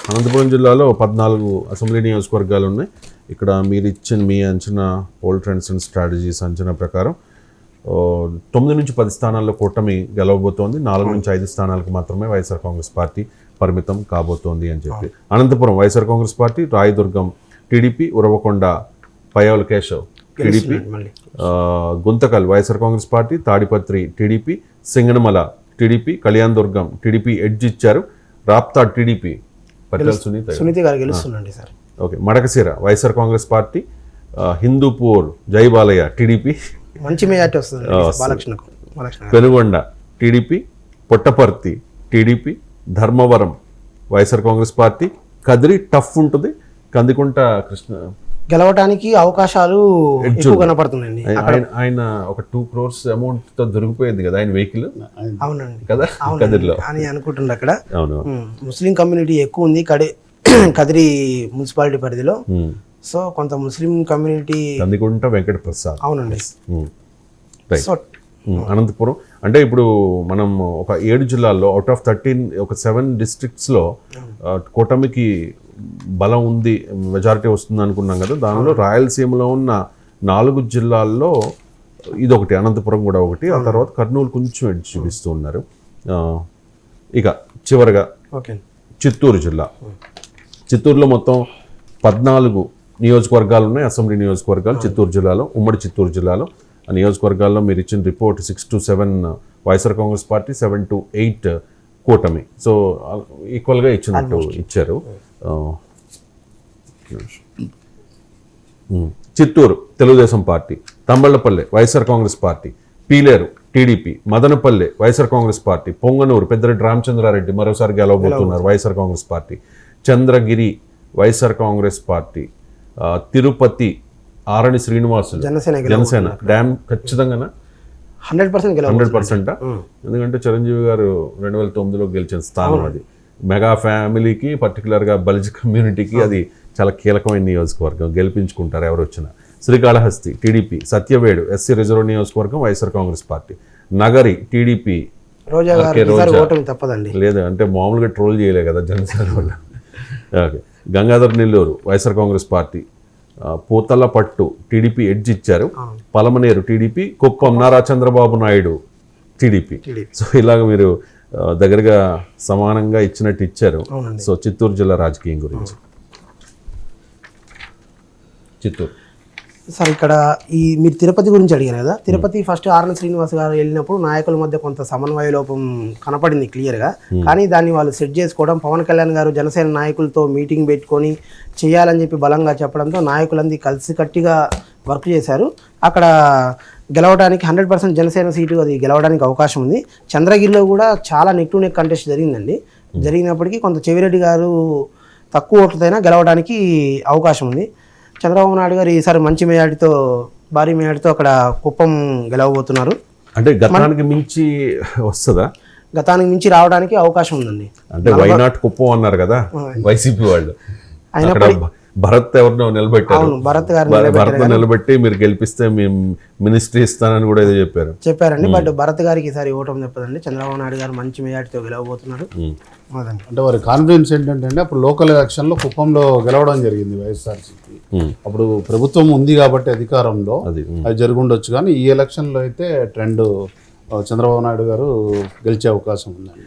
అనంతపురం జిల్లాలో 14 అసెంబ్లీ నియోజకవర్గాలు ఉన్నాయి. ఇక్కడ మీరు ఇచ్చిన మీ అంచనా పోల్ ట్రెండ్స్ అండ్ స్ట్రాటజీస్ అంచనా ప్రకారం 9 నుంచి 10 స్థానాల్లో కూటమి గెలవబోతోంది. 4 నుంచి 5 స్థానాలకు మాత్రమే వైఎస్ఆర్ కాంగ్రెస్ పార్టీ పరిమితం కాబోతోంది అని చెప్పి. Anantapuram YSR Congress party, Rayadurgam TDP, Uravakonda Payyavula Keshav TDP, Guntakal YSR Congress party, Tadipatri TDP, Singanamala TDP, Kalyanadurgam TDP edge ఇచ్చారు, రాప్తా టీడీపీ పటేల్ సునీత గారు గెలుస్తుందండి sir. Okay, Madakasira YSR Congress party, Hindupur జై బాలయ్య టీడీపీ, మంచి మెజార్టీ వస్తుంది బాలకృష్ణకు. పెనుగొండ టీడీపీ, పుట్టపర్తి టీడీపీ, ధర్మవరం వైఎస్ఆర్ కాంగ్రెస్ పార్టీ, కదిరి టఫ్ ఉంటుంది, కందికుంట కృష్ణ గెలవడానికి అవకాశాలు ఎక్కువ కనపడుతున్నాయండి. ఆయన ఒక 2 crores అమౌంట్ తో దొరికిపోయింది కదా ఆయన వెహికల్. అవునండి కదా కదిరిలో అని అనుకుంటుండే. అక్కడ అవును ముస్లిం కమ్యూనిటీ ఎక్కువ ఉంది కదిరి మున్సిపాలిటీ పరిధిలో. సో కొంత ముస్లిం కమ్యూనిటీ కందికుంట వెంకట ప్రసాద్. అవునండి. సో అనంతపురం అంటే ఇప్పుడు మనం ఒక 7 జిల్లాల్లో అవుట్ ఆఫ్ 13 ఒక 7 డిస్ట్రిక్ట్స్లో కూటమికి బలం ఉంది, మెజారిటీ వస్తుంది అనుకున్నాం కదా. దానిలో రాయలసీమలో ఉన్న 4 జిల్లాల్లో ఇదొకటి, అనంతపురం కూడా ఒకటి. ఆ తర్వాత కర్నూలు కొంచెం ఎడ్జ్ చూపిస్తూ ఉన్నారు. ఇక చివరగా చిత్తూరు జిల్లా. చిత్తూరులో మొత్తం 14 నియోజకవర్గాలు ఉన్నాయి, అసెంబ్లీ నియోజకవర్గాలు చిత్తూరు జిల్లాలో. ఉమ్మడి చిత్తూరు జిల్లాలో ఆ నియోజకవర్గాల్లో మీరు ఇచ్చిన report 6 to 7 YSR Congress party, 7 to 8 కూటమి. సో ఈక్వల్గా ఇచ్చారు. Chittoor Telugu Desam party, Thamballapalle YSR Congress party, Peeleru TDP, Madanapalle YSR Congress party, Punganur Peddireddy Ramachandra Reddy మరోసారి గెలవబోతున్నారు YSR Congress party, Chandragiri YSR Congress party, Tirupati Arani Srinivasulu Janasena. Damn ఖచ్చితంగా 100%. ఎందుకంటే చిరంజీవి గారు 2009లో గెలిచిన స్థానం అది. మెగా ఫ్యామిలీకి, పర్టికులర్గా బలిజ కమ్యూనిటీకి అది చాలా కీలకమైన నియోజకవర్గం, గెలిపించుకుంటారు ఎవరు వచ్చినా. శ్రీకాళహస్తి టీడీపీ, సత్యవేడు ఎస్సీ రిజర్వ్ నియోజకవర్గం వైఎస్ఆర్ కాంగ్రెస్ పార్టీ, నగరి టీడీపీ లేదు అంటే మామూలుగా ట్రోల్ చేయలే కదా జనసేన వల్ల. Okay, Gangadhar Nellore YSR Congress party, Puthalapattu TDP edge ఇచ్చారు, పలమనేరు టీడీపీ, కుప్పం నారా చంద్రబాబు నాయుడు టీడీపీ. సో ఇలాగ మీరు దగ్గరగా సమానంగా ఇచ్చినట్టు ఇచ్చారు. సో చిత్తూరు జిల్లా రాజకీయం గురించి. చిత్తూరు సార్, ఇక్కడ మీరు తిరుపతి గురించి అడిగారు కదా. తిరుపతి ఫస్ట్ ఆర్ఎన్ శ్రీనివాస్ గారు వెళ్ళినప్పుడు నాయకుల మధ్య కొంత సమన్వయ లోపం కనపడింది క్లియర్గా. కానీ దాన్ని వాళ్ళు సెట్ చేసుకోవడం, పవన్ కళ్యాణ్ గారు జనసేన నాయకులతో మీటింగ్ పెట్టుకొని చేయాలని చెప్పి బలంగా చెప్పడంతో నాయకులందరూ కలిసికట్టిగా వర్క్ చేశారు. అక్కడ గెలవడానికి 100% జనసేన సీటు అది గెలవడానికి అవకాశం ఉంది. చంద్రగిరిలో కూడా చాలా నెక్ టు నెక్ కంటెస్ట్ జరిగిందండి. జరిగినప్పటికీ కొంత చెవిరెడ్డి గారు తక్కువ ఓట్లతోనైనా గెలవడానికి అవకాశం ఉంది. చంద్రబాబు నాయుడు గారు ఈసారి మంచి మెజార్టీతో, భారీ మెజార్టీతో అక్కడ కుప్పం గెలవబోతున్నారు. అంటే గతానికి మించి వస్తుందా? గతానికి మించి రావడానికి అవకాశం ఉందండి. అంటే వై నాట్ కుప్పం అన్నారు కదా వైసీపీ వాళ్ళు. భరత్ ఎవరినో నిలబెట్టారు, భరత్ నిలబెట్టి మీరు గెలిపిస్తే మేము మినిస్ట్రీ ఇస్తానని కూడా ఏదో చెప్పారండి. బట్ భరత్ గారికి ఈసారి ఓటమి చెప్పదండి. చంద్రబాబు నాయుడు గారు మంచి మెజార్టీతో గెలవబోతున్నారు. అంటే వారి కాన్ఫిడెన్స్ ఏంటంటే అప్పుడు లోకల్ ఎలక్షన్లో కుప్పంలో గెలవడం జరిగింది వైఎస్ఆర్సీపీ. అప్పుడు ప్రభుత్వం ఉంది కాబట్టి అధికారంలో అది జరుగుండొచ్చు. కానీ ఈ ఎలక్షన్లో అయితే ట్రెండ్ చంద్రబాబు నాయుడు గారు గెలిచే అవకాశం ఉందండి.